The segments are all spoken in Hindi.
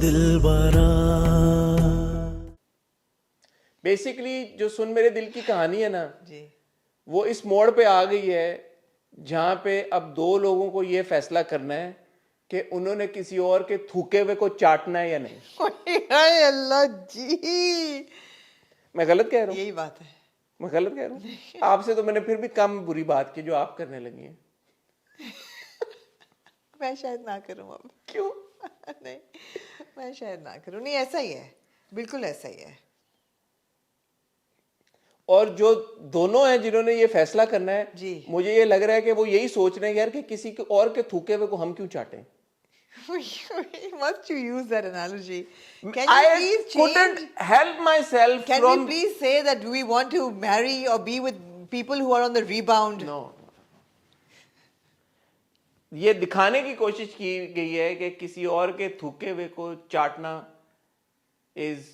दिलबरा। बेसिकली जो सुन मेरे दिल की कहानी है ना जी वो इस मोड़ पे आ गई है जहां पे अब दो लोगों को ये फैसला करना है कि उन्होंने किसी और के थूके हुए को चाटना है या नहीं। हाय अल्लाह जी, मैं गलत कह रहा हूँ? यही बात है। मैं गलत कह रहा हूँ? आपसे तो मैंने फिर भी कम बुरी बात की जो आप करने लगी हैं। मैं शायद ना करूं अब। क्यों? नहीं, मैं शायद ना करूं। नहीं, ऐसा ही है, बिल्कुल ऐसा ही है। और जो दोनों हैं जिन्होंने ये फैसला करना है जी। मुझे ये लग रहा है कि वो यही सोच रहे हैं यार कि किसी के और के थूके हुए को हम क्यों चाटें। Must you use that analogy? Can you I please couldn't change? help myself Can from we please say that we want to marry or be with people who are on the rebound? No. ये दिखाने की कोशिश की गई है कि किसी और के थूके हुए को चाटना is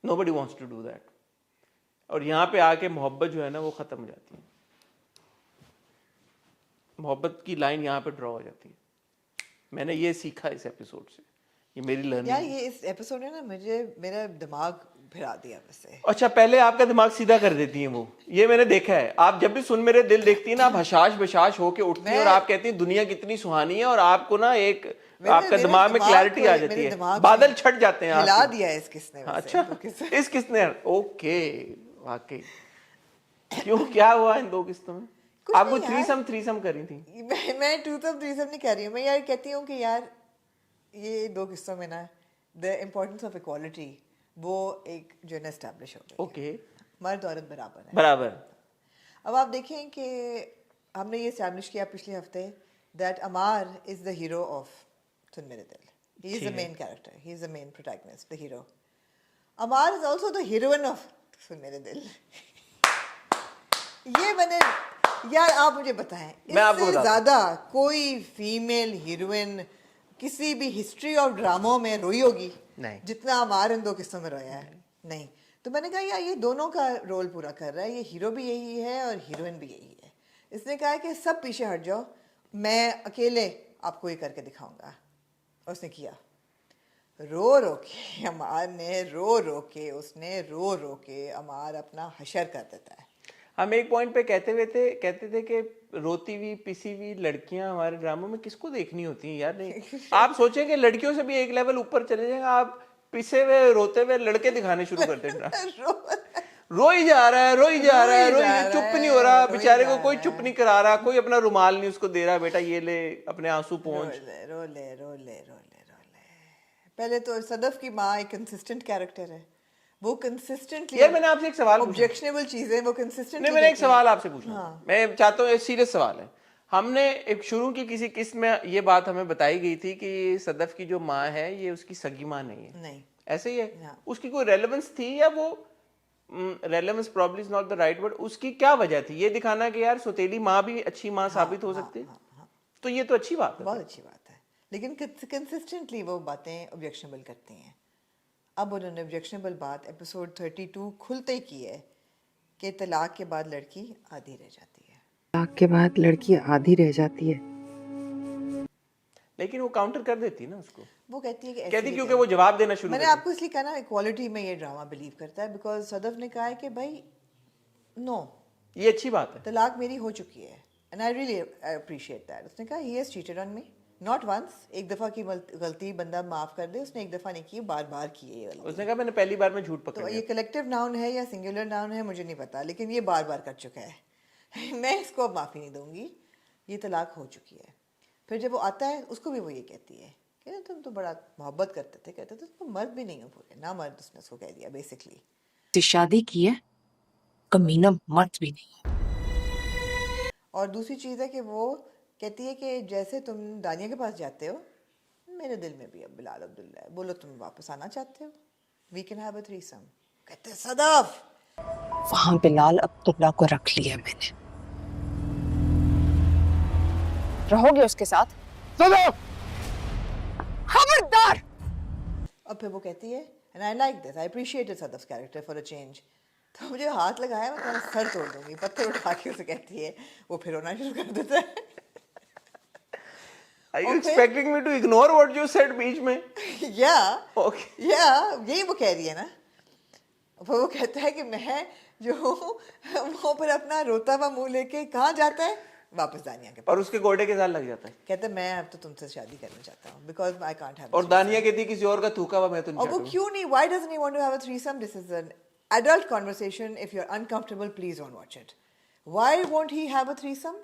nobody wants to do that. और यहां पे आके मोहब्बत जो है ना वो खत्म हो जाती है। मोहब्बत की लाइन यहां पे ड्रॉ हो जाती है। मैंने ये सीखा इस एपिसोड से, ये मेरी लर्निंग यार है। ये इस एपिसोड ने ना मुझे मेरा दिमाग फिरा दिया वैसे। अच्छा, पहले आपका दिमाग सीधा कर देती हैं वो, ये मैंने देखा है। आप जब भी सुन मेरे दिल देखती है ना, आप हशाश बशाश होके उठती है और आप कहती है दुनिया कितनी सुहानी है, और आपको ना एक आपका दिमाग में क्लैरिटी आ जाती है, बादल छट जाते हैं। हिला दिया है इस किसने वैसे। अच्छा, तो किसने? इस किसने? ओके, वाकई। क्यों, क्या हुआ इन दो किस्तों में? कुछ आपको नहीं यार। थ्रीसम करी थी? मैं टूथम थ्रीसम नहीं कर रही हूँ। मैं यार कहती हूँ कि यार ये दो किस्सों में ना द इम्पोर्टेंस ऑफ इक्वालिटी वो एक जो है ना एस्टैब्लिश हो गई है। ओके, मर्द औरत बराबर है। बराबर। अब आप देखें कि हमने ये एस्टैब्लिश किया पिछले हफ्ते that Amar is the hero of Sun Mere Dil. He is the main character, he is the main protagonist, the hero. Amar is also the heroine of Sun Mere Dil. ये मैंने यार, आप मुझे बताएं इससे ज्यादा कोई फीमेल हीरोइन किसी भी हिस्ट्री ऑफ ड्रामों में रोई होगी नहीं, जितना अमार इन दो किस्सों में रोया है? नहीं। तो मैंने कहा यार ये दोनों का रोल पूरा कर रहा है, ये हीरो भी यही है और हीरोइन भी यही है। इसने कहा है कि सब पीछे हट जाओ, मैं अकेले आपको ये करके दिखाऊंगा। और उसने किया। रो रो के अमार ने उसने रो रो के अमार अपना हशर कर देता है। हम एक पॉइंट पे कहते थे कि रोती हुई पिसी हुई लड़कियां हमारे ड्रामों में किसको देखनी होती हैं यार। नहीं, आप सोचें कि लड़कियों से भी एक लेवल ऊपर चले जाएंगे, आप पिसे हुए रोते हुए लड़के दिखाने शुरू कर देंगे। रोई जा रहा है, चुप नहीं हो रहा बेचारे को, कोई चुप नहीं करा रहा, कोई अपना रुमाल नहीं उसको दे रहा, बेटा ये ले अपने आंसू पोंछ। रो ले। पहले तो सदफ की माँ एक कंसिस्टेंट कैरेक्टर है, वो कंसिस्टेंटली। यार मैंने आपसे एक सवाल पूछा, ऑब्जेक्शनेबल चीजें वो कंसिस्टेंटली। नहीं, मैंने एक सवाल आपसे पूछा। मैं चाहता हूँ, एक सीरियस सवाल है। हमने एक शुरू की किसी किस्त में ये बात हमें बताई गई थी कि सदफ की जो माँ है ये उसकी सगी माँ नहीं है। नहीं, ऐसे ही है। उसकी कोई रेलेवेंस थी या वो relevance probably is not the right word, उसकी क्या वजह थी ये दिखाना कि यार सौतेली माँ भी अच्छी माँ साबित हो सकती है? तो ये तो अच्छी बात है, बहुत अच्छी बात है। लेकिन कंसिस्टेंटली वो बातें ऑब्जेक्शनेबल करती हैं। अब उन्होंने ऑब्जेक्शनेबल बात एपिसोड 32 खुलते ही की है कि तलाक के बाद लड़की आधी रह जाती है। तलाक के बाद लड़की आधी रह जाती है, लेकिन वो काउंटर कर देती है ना उसको। वो कहती है कि कहती क्योंकि वो जवाब देना शुरू मैंने करती। आपको इसलिए कहा ना इक्वालिटी में ये ड्रामा बिलीव करता है बिकॉज सदफ ने कहा है कि भाई नो, ये अच्छी बात है, तलाक मेरी हो चुकी है and I really appreciate that. उसने कहा he has cheated on me, not once, एक दफा की गलती बंदा माफ कर दे, उसने एक दफा नहीं की, बार बार की है ये गलती। उसने कहा मैंने पहली बार में झूठ पकड़ तो लिया। ये कलेक्टिव नाउन है या सिंगुलर नाउन है मुझे नहीं पता, लेकिन ये बार बार कर चुका है। मैं इसको अब माफ़ी नहीं दूंगी, ये तलाक हो चुकी है। फिर जब वो आता है उसको भी वो ये कहती है कि तुम तो बड़ा मोहब्बत करते थे, कहते थे तुम मर्द भी नहीं हो पूरे, ना मर्द, उसने उसको कह दिया बेसिकली। शादी की है, कमीना मर्द भी नहीं। और दूसरी चीज़ है कि वो कहती है कि जैसे तुम दानिया के पास जाते हो, मेरे दिल में भी अब बिलाल अब्दुल्ला है, बोलो तुम वापस आना चाहते हो, we can have a threesome. कहते सदफ, वहां बिलाल अब्दुल्ला को रख लिया मैंने। रहोगे उसके साथ? खबरदार। अब फिर वो कहती है and I like this, I appreciated Sadaf's character for a change. तो मुझे हाथ लगाया, मैं तुम्हारा सर तोड़ दूंगी, पत्थर उठा के उसे कहती है। वो फिर रोना शुरू कर देता है। Are you expecting me to ignore what you said बीच में? या Okay. यही वो कह रही है ना, वो कहता है कि मैं जो वहाँ पर अपना रोता हुआ मुंह लेके कहाँ जाता है, वापस दानिया के पास। और उसके गोडे के साथ लग जाता है। कहता है मैं अब तो तुमसे शादी करना चाहता हूँ because I can't have। और दानिया कहती है किसी और का थूका हुआ मैं तो नहीं और वो चाहूँगा। क्यों नहीं? Why doesn't he want to have a threesome? This is an adult conversation. If you're uncomfortable, please don't watch it. Why won't he have a threesome?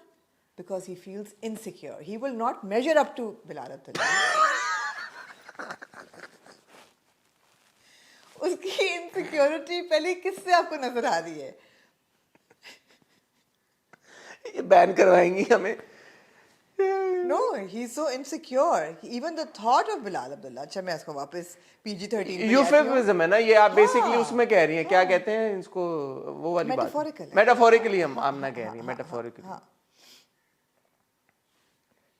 Because he feels insecure. He will not measure up to Bilal Abdullah. उसकी इनसिक्योरिटी पहले किससे आपको नजर आ रही है? ये बैन करवाएंगी हमें। No, he's so insecure. Even the thought of Bilal Abdullah. अच्छा मैं इसको वापस PG-13 पे यूफेमिज्म है ना ये, आप बेसिकली उसमें कह रही हैं, क्या कहते हैं इसको, वो वाली बात। Metaphorical है। मेटाफोरिकली हम आमना कह रही हैं, मेटाफोरिकली।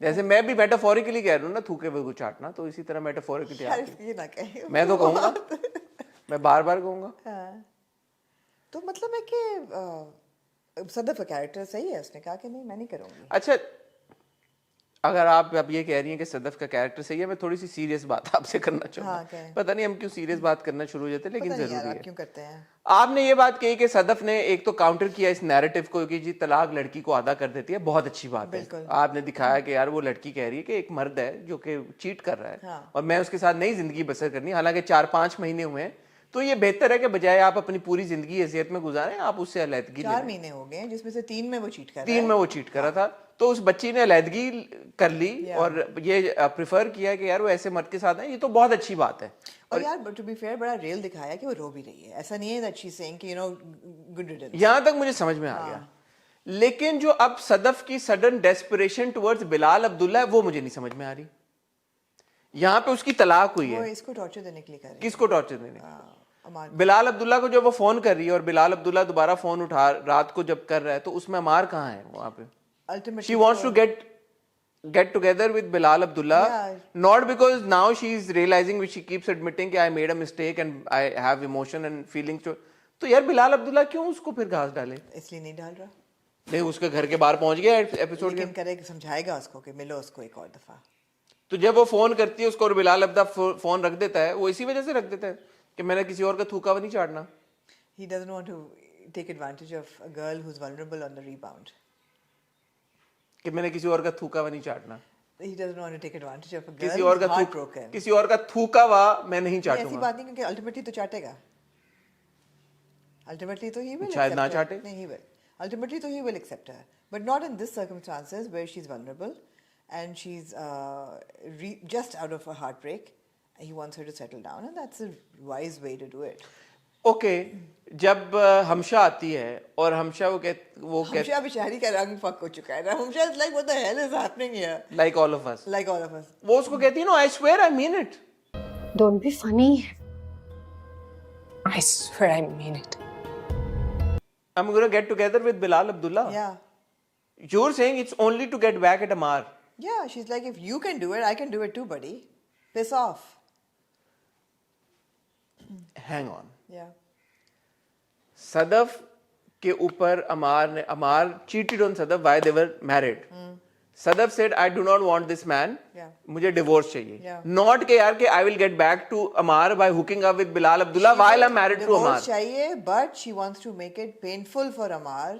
जैसे मैं भी मेटाफोरिकली कह रहा हूँ ना थूके हुए को चाटना, तो इसी तरह मेटाफोरिकली यार ये ना कहे। मैं तो कहूँगा, मैं बार बार कहूँगा। हाँ। तो मतलब है कि सदफ का कैरेक्टर सही है, उसने कहा कि नहीं मैं नहीं करूँगी। अच्छा, अगर आप अब ये कह रही हैं कि सदफ का कैरेक्टर सही है, मैं थोड़ी सी सीरियस बात आपसे करना चाहूँगा। हाँ, क्या है? पता नहीं हम क्यों सीरियस बात करना शुरू हो जाते हैं, लेकिन पता नहीं यार, जरूरी आप है। क्यों करते हैं? आपने ये बात कही कि सदफ ने एक तो काउंटर किया इस नैरेटिव को कि जी तलाक लड़की को आधा कर देती है, बहुत अच्छी बात है। बिल्कुल। आपने दिखाया कि यार वो लड़की कह रही है कि एक मर्द है जो कि चीट कर रहा है, हाँ। और मैं उसके साथ नई जिंदगी बसर करनी, हालांकि 4-5 महीने हुए हैं, तो ये बेहतर है कि बजाय आप अपनी पूरी जिंदगी हैसियत में गुजारें, आप उससे अलहदगी 4 महीने हो गए जिसमें से 3 में वो चीट कर रहा 3 है। में वो चीट कर रहा था, तो उस बच्ची ने अलहदगी कर ली और ये प्रिफर किया कि यार वो ऐसे मर्द के साथ है, ये तो बहुत अच्छी बात है। और यार टू बी फेयर बड़ा रियल दिखाया कि वो रो भी रही है, ऐसा नहीं है दैट शी इज सेइंग कि यू नो गुड रिडंस। यहां तक मुझे समझ में आ गया, लेकिन जो अब सदफ की sudden desperation towards Bilal Abdullah है, वो मुझे नहीं समझ में आ रही। यहां पे उसकी तलाक हुई वो है, इसको टॉर्चर देने के लिए कर रही है। किसको टॉर्चर देने? अमान। बिलाल अब्दुल्ला को जब वो फोन कर रही है और बिलाल अब्दुल्ला दोबारा फोन उठा रात को जब कर रहा है, तो उसमें अमार कहाँ है वहां पे? Ultimately She wants to get together with Bilal Abdullah, Yeah. not because now she is realizing, which she keeps admitting कि I made a mistake and I have emotion and feelings. तो यार बिलाल अब्दुल्ला क्यों उसको फिर घास डाले? इसलिए नहीं डाल रहा, नहीं, उसके घर के बाहर पहुंच गया एपिसोड के। लेकिन करे कि समझाएगा उसको कि मिलो उसको एक और दफा। तो जब वो फोन करती है उसको और बिलाल अब्दुल्ला फोन रख देता है, वो इसी वजह से रख देता है कि मैंने किसी और का थूका नहीं चाटना। He doesn't want to take advantage of a girl who's vulnerable on the rebound. कि मैंने किसी और का थूका नहीं चाटना, He doesn't want to take advantage of a girl किसी और who's का heartbroken. किसी और का थूका हुआ मैं नहीं ऐसी चाटूंगा। बात नहीं, क्योंकि अल्टीमेटली तो चाटेगा, अल्टीमेटली तो he will शायद ना accept her. चाटे। नहीं, he will ultimately तो he will accept her, but not in this circumstances where she's vulnerable and she's just out of a heartbreak. He wants her to settle down and that's a wise way to do it. Okay, जब हमशा आती है और हमशा वो हमशा बेचारी का रंग फक हो चुका है ना, हमशा is like what the hell is happening here, like all of us, like all of us. वो उसको कहती है no I swear I mean it. Don't be funny. I swear I mean it. I'm going to get together with Bilal Abdullah. Yeah, You're saying it's only to get back at Amar. yeah, she's like if you can do it I can do it too buddy, piss off. Hang on. Yeah, Sadaf के ऊपर अमार cheated on Sadaf why they were married. Sadaf said I do not want this man. Yeah. मुझे डिवोर्स चाहिए. Yeah. Not के यार के I will get back to Amar by hooking up with Bilal Abdullah while I'm married to Amar. divorce चाहिए, but she wants to make it painful for Amar,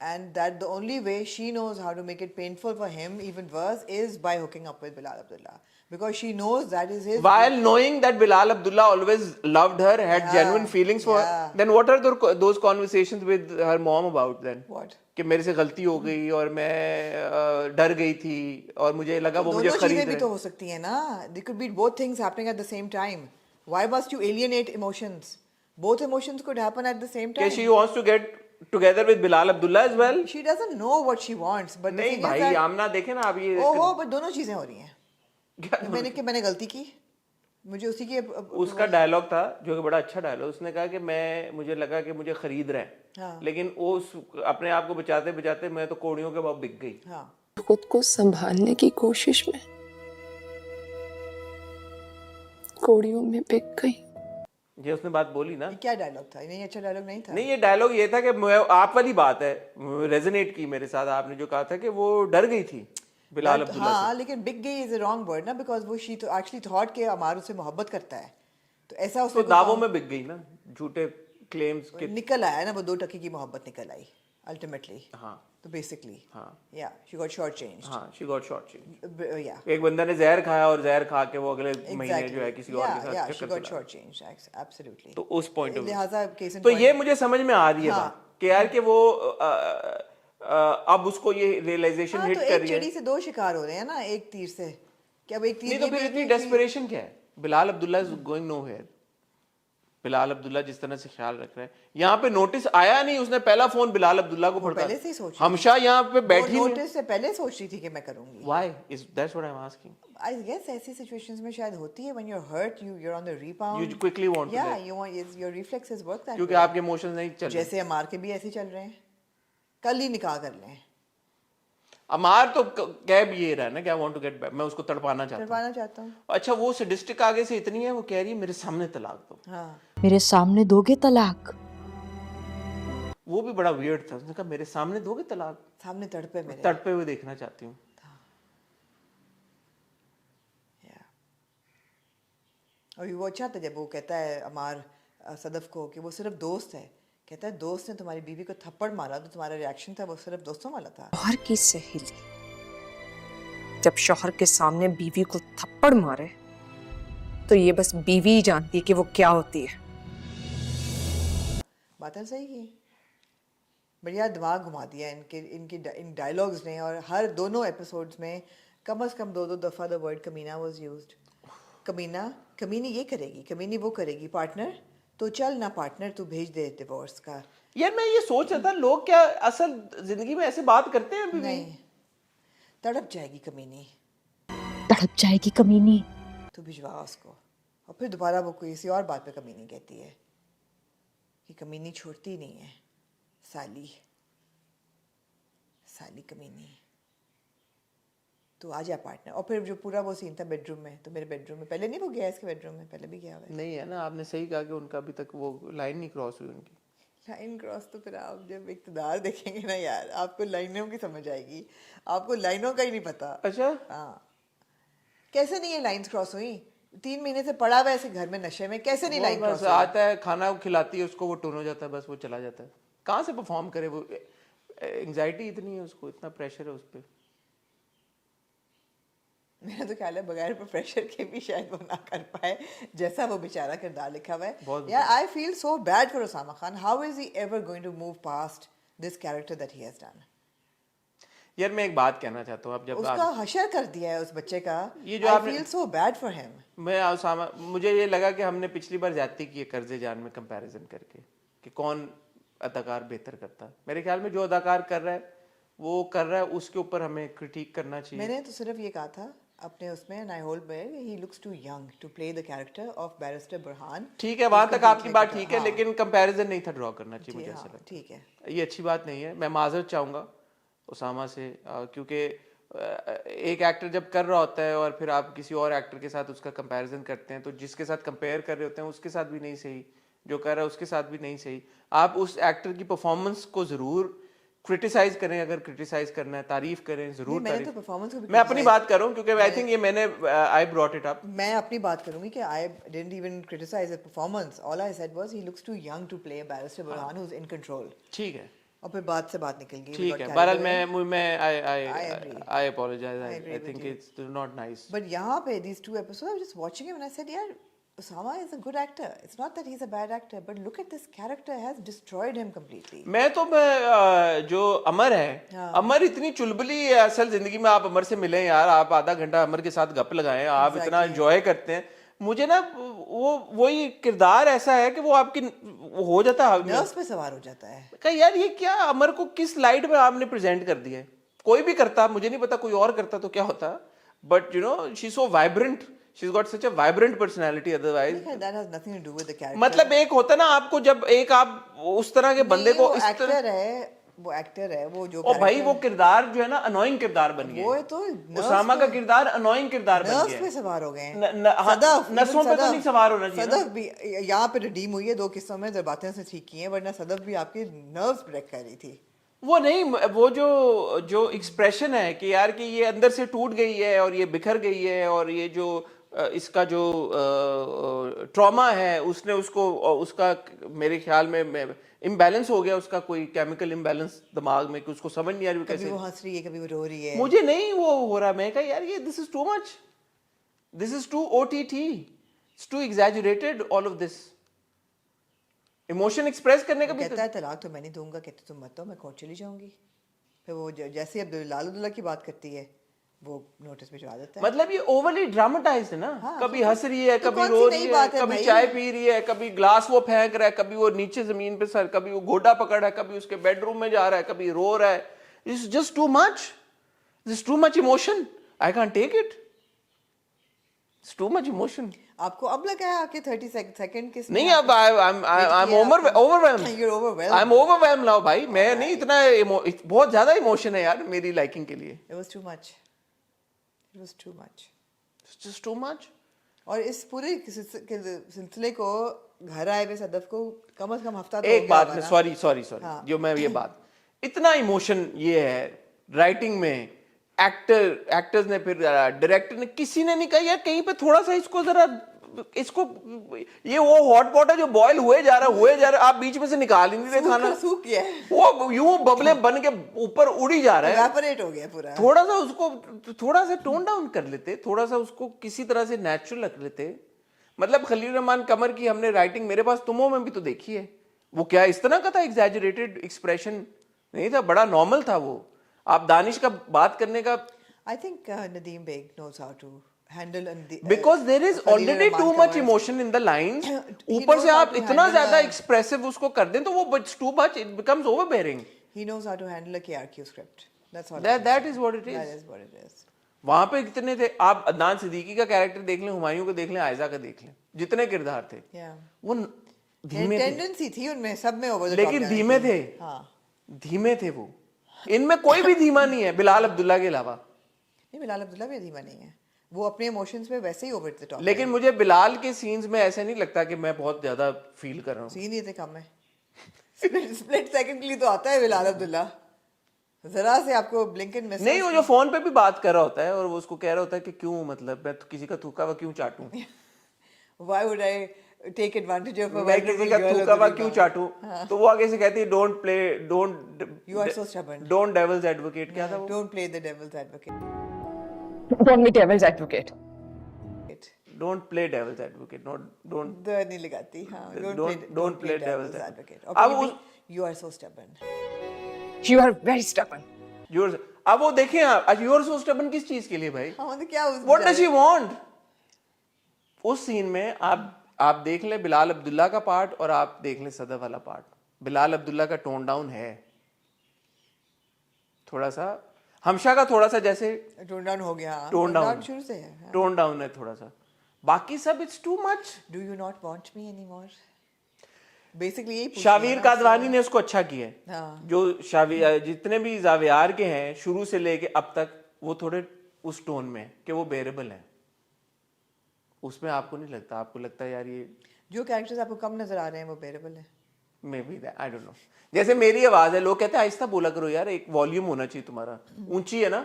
and that the only way she knows how to make it painful for him, even worse, is by hooking up with Bilal Abdullah, because she knows that is his. While knowing that Bilal Abdullah always loved her, had Yeah, genuine feelings for her, yeah. then what are those conversations with her mom about then? What? कि मेरे से गलती हो गई और मैं डर गई थी और मुझे लगा वो मुझे दोनों खरीद चीजें भी रहे तो हो सकती है ना. There could be both things happening at the same time. Why must you alienate emotions? Both emotions could happen at the same कि time. she wants to get together with Bilal Abdullah as well. She doesn't know what she wants, but the नहीं thing is भाई, that आमना देखे ना आप ये ओहो, but दोनों चीजें हो रही हैं. क्या- मैंने गलती की, मुझे उसी की उसका डायलॉग था जो कि बड़ा अच्छा डायलॉग, उसने कहा कि मुझे लगा कि मुझे खरीद रहे हैं, हाँ. लेकिन वो अपने आप को बचाते बचाते मैं तो कोड़ियों के भाव बिक गई। हाँ, खुद को संभालने की कोशिश में कोड़ियों में बिक गई। ये उसने बात बोली ना। ये क्या डायलॉग था? नहीं, अच्छा डायलॉग नहीं था. नहीं, ये डायलॉग ये था कि आप वाली बात है रेजोनेट की मेरे साथ, आपने जो कहा था कि वो डर गई थी। बिलाल But अब्दुल्ला हाँ, लेकिन बिग गई इज अ रॉन्ग वर्ड ना, बिकॉज वो शी तो एक्चुअली थॉट के अमार उससे मोहब्बत करता है, तो ऐसा से। उसने तो दावों में बिक गई ना, झूठे क्लेम्स के। निकल आया ना, वो 2 टके की मोहब्बत निकल आई अल्टीमेटली। हाँ तो बेसिकली हाँ या शी गॉट शॉर्ट चेंज्ड। हाँ, शी गॉट शॉर्ट चेंज। या एक बंदा ने जहर खाया और जहर खा के वो अगले महीने जो है किसी और के या साथ शी चक्कर गॉट चला शॉर्ट चेंज्ड एब्सोल्युटली। तो उस पॉइंट ऑफ लिहाजा केस इन तो ये मुझे समझ में आ रही है हाँ। बात कि यार कि वो अब उसको ये रियलाइजेशन हाँ, हिट तो कर एक रही है। चिड़ी से 2 शिकार हो रहे हैं ना, एक तीर से। क्या अब एक तीर नहीं तो ये फिर भी है इतनी कि डेस्परेशन क्या है? Bilal Abdullah is going nowhere. Bilal Abdullah जिस तरह से ख्याल रख रहा है, यहाँ पे नोटिस आया नहीं, उसने पहला फोन बिलाल अब्दुल्ला को वो पड़ता पहले से ही सोच रही हमशा यहाँ पे वो बैठी नहीं। नोटिस से पहले सोच रही थी कि मैं करूंगी। Why is that's what I am asking. I guess ऐसी सिचुएशंस में शायद होती है, when you are hurt you are on the rebound, You quickly want to या let- you want your reflexes work that क्योंकि आपके इमोशंस नहीं चल रहे। जैसे अमार के भी ऐसे ही चल रहे हैं, कल ही निकाह कर लें। अमार तो कह भी ये रहा है ना कि I want to get back, मैं उसको तड़पाना चाहता हूँ। करवाना चाहता हूँ। अच्छा वो सडिस्टिक आगे से इतनी है, वो कह रही है मेरे सामने तलाक दो। हाँ, मेरे सामने दोगे तलाक? वो भी बड़ा वियर्ड था, उसने कहा मेरे सामने दोगे तलाक? सामने तड़पे मेरे। तड़पे हुए देखना चाहती हूँ। या और वो अच्छा था जब वो कहता है अमार सदफ को कि वो सिर्फ दोस्त है, कहता है दोस्त ने तुम्हारी बीवी को थप्पड़ मारा तो तुम्हारा रिएक्शन था वो सिर्फ दोस्तों वाला था। शौहर की सहेली जब शौहर के सामने बीवी को थप्पड़ मारे तो ये बस बीवी ही जानती है कि वो क्या होती है। बातें सही की, बढ़िया दिमाग घुमा दिया इन डायलॉग्स ने, और हर दोनों एपिसोड्स में कम से कम 2 दफ़ा द वर्ड कमीना वाज यूज्ड। कमीना, कमीनी ये करेगी, कमीनी वो करेगी, पार्टनर तो चल ना पार्टनर तू भेज दे डिवोर्स का। यार मैं ये सोच रहा था लोग क्या असल जिंदगी में ऐसे बात करते हैं अभी भी? नहीं, तड़प जाएगी कमीनी, तड़प जाएगी कमीनी। तू भिजवा उसको। और फिर दोबारा वो कोई किसी और बात पे कमीनी कहती है कि कमीनी छोड़ती नहीं है, साली साली कमीनी, तू आ जा पार्टनर। और फिर जो पूरा वो सीन था बेडरूम में, तो मेरे बेडरूम में पहले नहीं वो गया इसके बेडरूम में, पहले भी गया हुआ है। नहीं है ना, आपने सही कहा कि उनका अभी तक वो लाइन नहीं क्रॉस हुई उनकी। लाइन क्रॉस तो फिर आप जब इक़्तिदार देखेंगे ना यार, आपको लाइनों की समझ आएगी, आपको लाइनों का ही नहीं पता। अच्छा हाँ, कैसे नहीं ये लाइंस क्रॉस हुई? 3 महीने से पड़ा हुआ है ऐसे घर में नशे में, कैसे नहीं वो लाइन क्रॉस बस आता है, खाना खिलाती है उसको, वो टोन हो जाता है, बस वो चला जाता है। कहाँ से परफॉर्म करे वो? एंजाइटी इतनी है उसको, इतना प्रेशर है उस पर। मेरा तो ख्याल है बगैर प्रेशर के भी शायद वो ना कर पाए जैसा वो बेचारा किरदार लिखा हुआ है। यार I feel so bad for Usama Khan, how is he ever going to move past this character that he has done. यार मैं एक बात कहना चाहता हूँ, अब जब उसका हशर कर दिया है उस बच्चे का, ये जो आई आपने- feel so bad for him. मैं उसामा, मुझे ये लगा कि हमने पिछली बार ज्यादती की है कर्जे जान में कंपैरिजन करके कि कौन अदाकार बेहतर करता है। मेरे ख्याल में जो अदाकार कर रहा है वो कर रहा है, उसके ऊपर हमें क्रिटिक करना चाहिए। मैंने तो सिर्फ ये कहा था अपने उसमें, एंड आई होल्ड में, he looks too young to play the character of barrister Burhan. ठीक है, वहां तक आपकी बात ठीक है, लेकिन कंपैरिजन नहीं था ड्रॉ करना चाहिए, मुझे ऐसा लगता ठीक है। है। ये अच्छी बात नहीं है, मैं माजरत चाहूंगा उसामा से, क्योंकि एक एक्टर जब कर रहा होता है और फिर आप किसी और एक्टर के साथ उसका कंपैरिजन करते हैं, तो जिसके साथ कंपेयर कर रहे होते हैं उसके साथ भी नहीं सही, जो कर रहा है उसके साथ भी नहीं सही। आप उस एक्टर की परफॉर्मेंस को जरूर क्रिटिसाइज करें, अगर क्रिटिसाइज करना है, तारीफ करें जरूर। मैंने तो परफॉर्मेंस को भी मैं अपनी बात कर रहा हूँ क्योंकि आई थिंक ये मैंने आई ब्रॉट इट अप। मैं अपनी बात करूंगी कि I didn't even criticise the performance, all I said was he looks too young to play barrister Burhan who is in control. ठीक है, और फिर बात से बात निकल गई। ठीक है, बहरहाल मैं agree. I apologise, I agree I with think you. It's not nice. But यहाँ पे these 2 episodes I was just watching him and I said यार Osama is a good actor, it's not that he's a bad actor, but look at this character has destroyed him completely. मैं जो अमर है, अमर इतनी चुलबुली है असल जिंदगी में। आप अमर से मिलें यार, आप आधा घंटा अमर के साथ गप लगाएं, आप इतना एंजॉय करते हैं। मुझे ना वही किरदार ऐसा है कि वो आपकी वो हो जाता है, नर्व्स पे सवार हो जाता है। कहा यार ये क्या, अमर को किस लाइट में आपने प्रेजेंट कर दिया है। कोई भी करता, मुझे नहीं पता कोई और करता तो क्या होता, but you know she so vibrant, she has got such a vibrant personality. Otherwise that has nothing to do with the character. मतलब एक होता ना आपको, जब एक आप उस तरह के बंदे को इस तरह, वो एक्टर है वो जो और भाई वो किरदार जो है ना अनोइंग किरदार बन गया। वो तो उसामा का किरदार अनोइंग किरदार बन नर्व्स गया पे है। सवार हो गए हैं। सदफ नसों पे तो नहीं सवार होना चाहिए। सदफ भी यहाँ पे रिडीम हुई है 2 किस्सों में, जब बातें से ठीक की हैं, वरना सदफ भी आपके नर्व्स ब्रेक कर रही थी। वो नहीं, वो जो एक्सप्रेशन है कि यार कि ये अंदर से टूट गई है और ये बिखर गई है और ये जो इसका जो ट्रॉमा है उसने उसका मेरे ख्याल में इम्बैलेंस हो गया, उसका कोई केमिकल इम्बैलेंस दिमाग में कि उसको समझ नहीं आ रही वो कभी कैसे। वो हंस रही है, कभी वो रो रही है। मुझे नहीं वो हो रहा, मैं कहा यार ये this is too much, this is too OTT, it's too exaggerated, all of this emotion express करने का भी कहता है तलाक तो मैं नहीं दूंगा, कहते तुम मत दो, मैं कोर्ट चली जाऊंगी। फिर वो जैसे अब लाल अब्दुल्ला की बात करती है वो नोटिस भिजवा देता है। मतलब ये ओवरली ड्रामेटाइज्ड है ना। हाँ, कभी हंस रही है, तो कभी कौन सी रो नई रही है, बात है कभी भाई? चाय पी रही है, कभी ग्लास वो फेंक रहा है, कभी वो नीचे जमीन पे सर, कभी वो घोड़ा पकड़ है, कभी उसके बेडरूम में जा रहा है, कभी रो रहा है। It's just too much, this too much emotion, I can't take it, it's too much emotion. आपको अब लगा है आपके 30 सेकंड किस नहीं, अब I'm overwhelmed. You're overwhelmed. I'm overwhelmed now भाई, मैं नहीं इतना बहुत ज्यादा इमोशन है यार मेरी लाइकिंग के लिए। It was too much. It was too much. It's just too much. और इस पूरे सिलसिले को घर आए हुए सदफ को कम से कम हफ्ता तो एक हो गया बात होगा में ना। सॉरी हाँ। जो मैं ये बात, इतना इमोशन ये है राइटिंग में, एक्टर्स ने, फिर डायरेक्टर ने, किसी ने नहीं कहा यार कहीं पे थोड़ा सा इसको जरा, इसको ये वो हॉट पॉट है जो बॉयल हुए जा रहा है, आप बीच में से निकाल ही नहीं रहे खाना, सूख गया है, वो यूं बबले बन के ऊपर उड़ी जा रहा है, इवेपोरेट हो गया पूरा। थोड़ा सा उसको थोड़ा सा टोन डाउन कर लेते, थोड़ा सा उसको किसी तरह से नेचुरल रख लेते। मतलब खलील रहमान कमर की हमने राइटिंग मेरे पास तुमों में भी तो देखी है, वो क्या इस तरह का था, एग्जैजरेटेड एक्सप्रेशन नहीं था, बड़ा नॉर्मल था वो। आप दानिश का बात करने का, I think Nadeem Beg knows how to handle because there is Khalil already Rahman too much covers. emotion in the lines, He ऊपर knows से how आप to इतना handle ज्यादा a- एक्सप्रेसिव उसको कर दें तो वो too much, it becomes overbearing. He knows how to handle a KRQ script. That's all. That is what it is. That is what it is. वहां पे कितने थे, आप अदनान सिद्दीकी का कैरेक्टर देख लें, हुमायूं को देख लें, आयजा का देख लें, जितने किरदार थे Yeah. वो धीमे थे, टेंडेंसी थी उनमें सब में over the top लेकिन जाने धीमे की। थे, हाँ। धीमे थे वो। इनमें कोई भी धीमा नहीं है बिलाल अब्दुल्ला के अलावा। नहीं, बिलाल अब्दुल्ला भी धीमा नहीं है, वो अपने इमोशंस में वैसे ही ओवर द टॉप। लेकिन मुझे बिलाल के सीन्स में ऐसा नहीं लगता कि मैं बहुत ज्यादा फील कर रहा हूँ। सीन ही थे कम है। स्प्लिट सेकंड के लिए तो आता है बिलाल अब्दुल्ला, जरा से आपको ब्लिंकन में नहीं, वो जो फोन पे भी बात कर रहा होता है और वो उसको कह रहा होता है कि क्यों, मतलब मैं तो किसी का थूका हुआ क्यों चाटूं, why would I take advantage of मैं किसी का थूका हुआ क्यों चाटूं, तो वो आगे से कहती है don't you are so stubborn, don't devil's advocate, क्या था वो, don't play the devil's advocate, Don't be devil's advocate. Don't play devil's advocate, not don't the नहीं लगाती। हाँ, don't play devil's advocate. अब You are so stubborn. You are very stubborn. yours, अब वो देखें आज योर सो स्टबर्न किस चीज के लिए भाई, हाँ, मतलब क्या उस व्हाट डज ही वांट। उस सीन में आप देख लें बिलाल अब्दुल्ला का पार्ट और आप देख लें सदफ वाला पार्ट, बिलाल अब्दुल्ला का टोन डाउन है थोड़ा सा, हमशा का थोड़ा सा जैसे टोन डाउन हो गया। टोन डाउन शुरू से है। टोन डाउन है थोड़ा सा, बाकी सब it's too much. Do you not want me anymore, basically यही पूछ शावीर लिया ना कादवानी ने उसको अच्छा किया है। हाँ। जो शावीर जितने भी जावियार के हैं शुरू से लेके अब तक, वो थोड़े उस टोन में कि वो बेरेबल है, उसमें आपको नहीं लगता, आपको लगता है यार ये जो कैरेक्टर्स आपको कम नजर आ रहे हैं वो बेरेबल है। Maybe I don't know. जैसे मेरी आवाज है, लोग कहते हैं आहिस्ता बोला करो यार, एक वॉल्यूम होना चाहिए तुम्हारा, ऊंची है ना,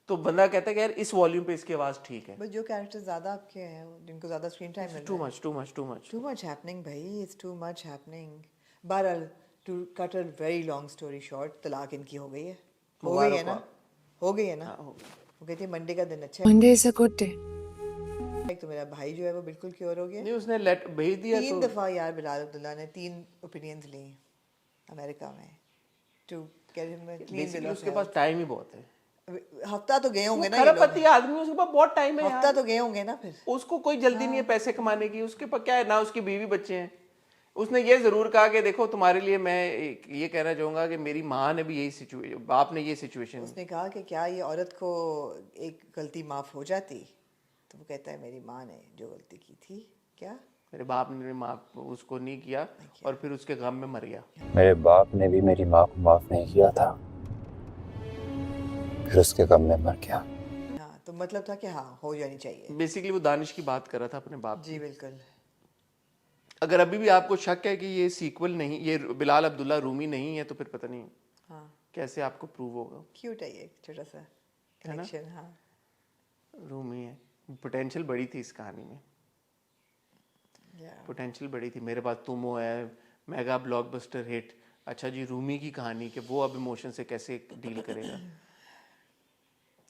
तो बंदा कहता है कि यार इस वॉल्यूम पे इसकी आवाज ठीक है। बट जो कैरेक्टर्स ज्यादा आपके हैं जिनको ज्यादा स्क्रीन टाइम मिल टू रहा है, much too much too much too much happening भाई, इट्स टू मच हैपनिंग। बहरहाल to cut a very long story short, तलाक इनकी हो गई है, हो गई है ना, हो गई है ना। वो कहती है मंडे का दिन अच्छा है। Monday is a good day. एक तो मेरा भाई जो है वो बिल्कुल क्योर हो गया। नहीं, उसने लेट भेज दिया 3 तो दफा यार बिलाल अब्दुल्ला ने 3 ओपिनियंस ली अमेरिका में to get him clean basically bill उसके पास टाइम ही बहुत है, हफ्ता तो गए होंगे ना ये लोग, खरबपति आदमी, उसके पास बहुत टाइम है हफ्ता यार, तो गए होंगे ना फिर। उसको कोई जल्दी नहीं है पैसे कमाने की, उसके पास क्या है ना, उसकी बीवी बच्चे हैं। उसने ये जरूर कहा कि देखो तुम्हारे लिए मैं ये कहना चाहूंगा कि मेरी माँ ने भी यही सिचुएशन, बाप ने ये सिचुएशन, उसने कहा कि क्या ये औरत को एक गलती माफ हो जाती, तो वो कहता है मेरी माँ ने जो गलती की थी, क्या मेरे बाप ने माफ उसको नहीं किया और फिर उसके गम में मर गया। मेरे बाप ने भी मेरी माँ को माफ नहीं किया था, फिर उसके गम में मर गया। हाँ, तो मतलब था कि हाँ हो जानी चाहिए। बेसिकली वो दानिश की बात कर रहा था अपने बाप जी बिल्कुल। अगर अभी भी आपको शक है कि ये सीक्वल नहीं, ये बिलाल अब्दुल्ला रूमी नहीं है, तो फिर पता नहीं हाँ कैसे आपको प्रूव होगा? क्यूट है ये छोटा सा है ना? कनेक्शन। हाँ रूमी है, पोटेंशियल बड़ी थी इस कहानी में, या पोटेंशियल बड़ी थी। मेरे पास तुम हो है, मेगा ब्लॉकबस्टर हिट। अच्छा जी, रूमी की कहानी कि वो अब इमोशन से कैसे डील करेगा,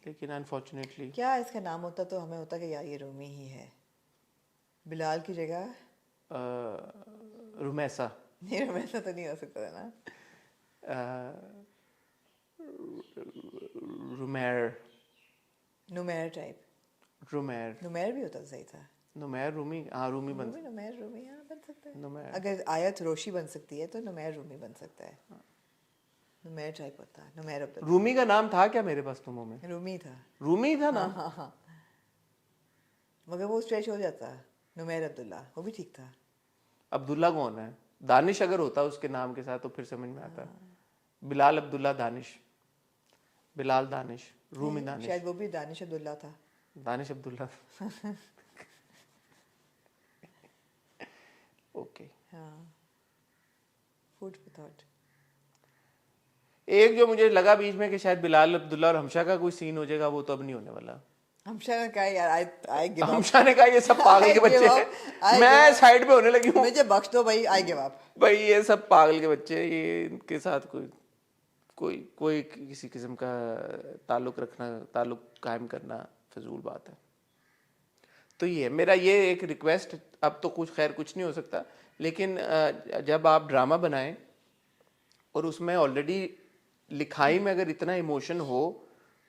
लेकिन अनफॉर्चुनेटली क्या इसका नाम होता तो हमें होता कि यार ये रूमी ही है, बिलाल की जगह। रुमैसा, नहीं वैसा तो नहीं हो सकता था ना। रुमैर, नुमेर टाइप, रुमैर, नुमेर भी होता तो सही था। नुमैर रूमी, हाँ रूमी बन, रूमी नुमेर रूमी हाँ बन सकता है। नुमैर। अगर आयत रोशी बन सकती है तो नुमेर रूमी बन सकता है। नुमेर टाइप होता है, नुमेर अब्दुल रूमी का नाम था क्या मेरे पास तुमों में? रूमी था। रूमी था ना? हाँ हाँ, मगर वो स्ट्रेच हो जाता। नुमेर अब्दुल्ला वो भी ठीक था। अब्दुल्ला कौन है? दानिश अगर होता उसके नाम के साथ तो फिर समझ में आता। बिलाल अब्दुल्ला दानिश, बिलाल दानिश, रूमी दानिश, शायद वो भी दानिश अब्दुल्ला था। दानिश अब्दुल्ला। ओके। हाँ, फूड फॉर थॉट। एक जो मुझे लगा बीच में कि शायद बिलाल अब्दुल्ला और हमशा का कोई सीन हो जाएगा, वो तो अब नहीं होने वाला। हमशा ने कहा यार आई गिव अप। हमशा ने कहा ये सब पागल के I give बच्चे up, हैं, I मैं give up। साइड पे होने लगी हूँ। मुझे बख्श दो भाई, आई गिव अप। भाई ये सब पागल के बच्चे, ये इनके साथ कोई कोई कोई किसी किस्म का ताल्लुक कायम करना फजूल बात है। तो ये मेरा ये एक रिक्वेस्ट, अब तो कुछ खैर कुछ नहीं हो सकता, लेकिन जब आप ड्रामा बनाएं और उसमें ऑलरेडी लिखाई में अगर इतना इमोशन हो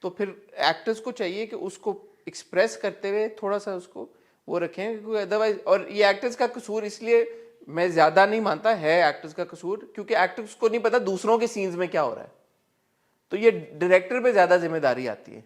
तो फिर एक्टर्स को चाहिए कि उसको एक्सप्रेस करते हुए थोड़ा सा उसको वो रखें, क्योंकि अदरवाइज, और ये एक्टर्स का कसूर इसलिए मैं ज्यादा नहीं मानता है एक्टर्स का कसूर, क्योंकि एक्टर्स को नहीं पता दूसरों के सीन्स में क्या हो रहा है, तो ये डायरेक्टर पे ज्यादा जिम्मेदारी आती है।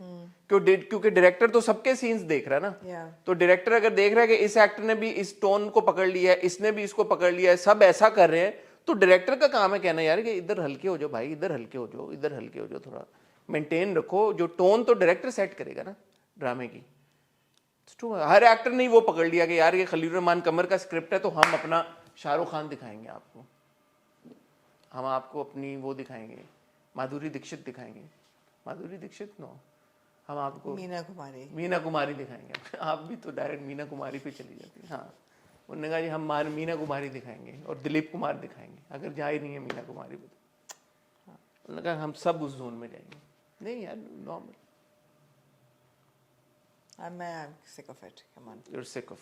क्योंकि डायरेक्टर तो सबके सीन्स देख रहा है ना। Yeah. तो डायरेक्टर अगर देख रहा है कि इस एक्टर ने भी इस टोन को पकड़ लिया है, इसने भी इसको पकड़ लिया है, सब ऐसा कर रहे हैं, तो डायरेक्टर का काम है कहना यार कि इधर हल्के हो जाओ भाई, इधर हल्के हो जाओ, इधर हल्के हो जाओ, थोड़ा मेंटेन रखो। जो टोन तो डायरेक्टर सेट करेगा ना ड्रामे की। हर एक्टर ने वो पकड़ लिया कि यार ये खलील रहमान कमर का स्क्रिप्ट है, तो हम अपना शाहरुख खान दिखाएंगे आपको, हम आपको अपनी वो दिखाएंगे, माधुरी दीक्षित दिखाएंगे, माधुरी दीक्षित नो, हम आपको मीना कुमारी दिखाएंगे। आप भी तो डायरेक्ट मीना कुमारी पे चली जाती है। हाँ, उन्होंने कहा जी हम मीना कुमारी दिखाएंगे और दिलीप कुमार दिखाएंगे, अगर जा ही नहीं है मीना कुमारी पे तो। उन्होंने कहा हम सब उस जोन में जाएंगे। नहीं यार, normal. I'm sick of it. Come on. You're sick of